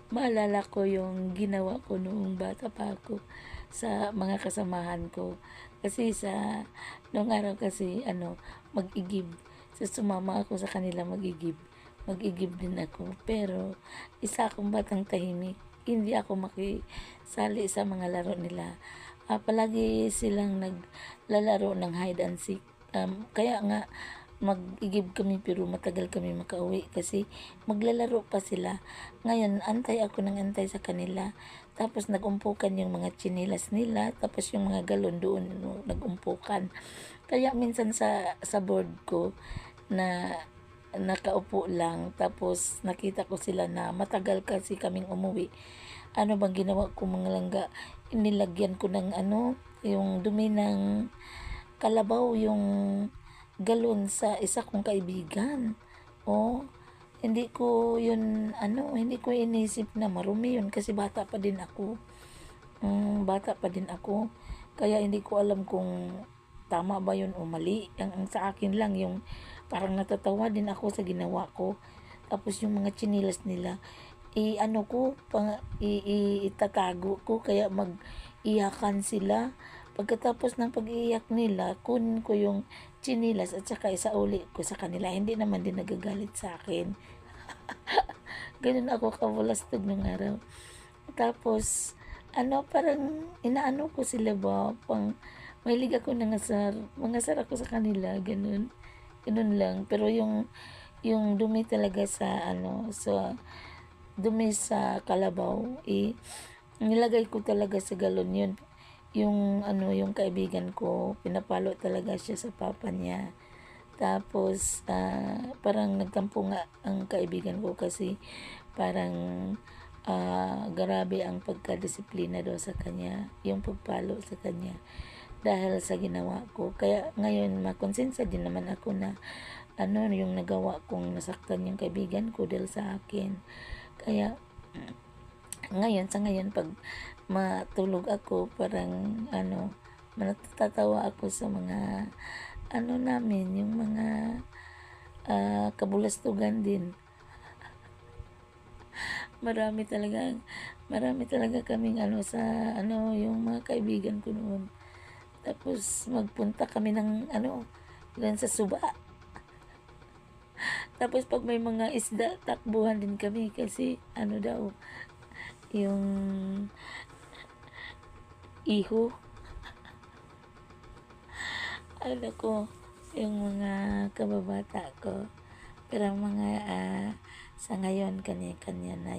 maalala ko yung ginawa ko noong bata pa ako sa mga kasamahan ko. Kasi noong araw kasi, mag-igib. So, sumama ako sa kanila mag-igib. Mag-igib din ako. Pero, isa akong batang tahimik. Hindi ako makisali sa mga laro nila. Palagi silang naglalaro ng hide and seek. Kaya nga, mag-igib kami pero matagal kami makauwi kasi maglalaro pa sila. Ngayon, antay ako ng antay sa kanila. Tapos nagumpukan yung mga tsinelas nila, tapos yung mga galon doon nagumpukan. Kaya minsan sa board ko na nakaupo lang, tapos nakita ko sila na matagal kasi kaming umuwi. Ano bang ginawa ko mga langga? Inilagyan ko ng yung dumi ng kalabaw, yung galon sa isa kong kaibigan. Oh, hindi ko inisip na marumi yun kasi bata pa din ako. Bata pa din ako. Kaya hindi ko alam kung tama ba yun o mali. Ang sa akin lang yung parang natatawa din ako sa ginawa ko. Tapos yung mga chinilas nila, itatago ko kaya mag-iyakan sila. Pagkatapos ng pag-iiyak nila, kunin ko yung chinilas at saka isauli ko sa kanila. Hindi naman din nagagalit sa akin. Ganun ako kabulastog ng araw. Tapos, parang inaano ko sila ba, mahilig ako nangasar. Mangasar ako sa kanila, ganun. Ganun lang. Pero yung dumi talaga sa dumi sa kalabaw, nilagay ko talaga sa galon yun. Yung kaibigan ko, pinapalo talaga siya sa papa niya. Tapos, parang nagtampo nga ang kaibigan ko kasi parang grabe ang pagkadisiplina daw sa kanya, yung pagpalo sa kanya dahil sa ginawa ko. Kaya ngayon, makonsensya din naman ako na yung nagawa kong nasaktan yung kaibigan ko dahil sa akin. Kaya, sa ngayon, pag matulog ako, parang, natatawa ako sa mga, namin, yung mga, kabulastugan din. Marami talaga kaming, yung mga kaibigan ko noon. Tapos, magpunta kami ng, doon sa suba. Tapos, pag may mga isda, takbuhan din kami kasi, daw, yung iho. Ko, yung mga kababata ko. Pero mga sa ngayon, kanya-kanya na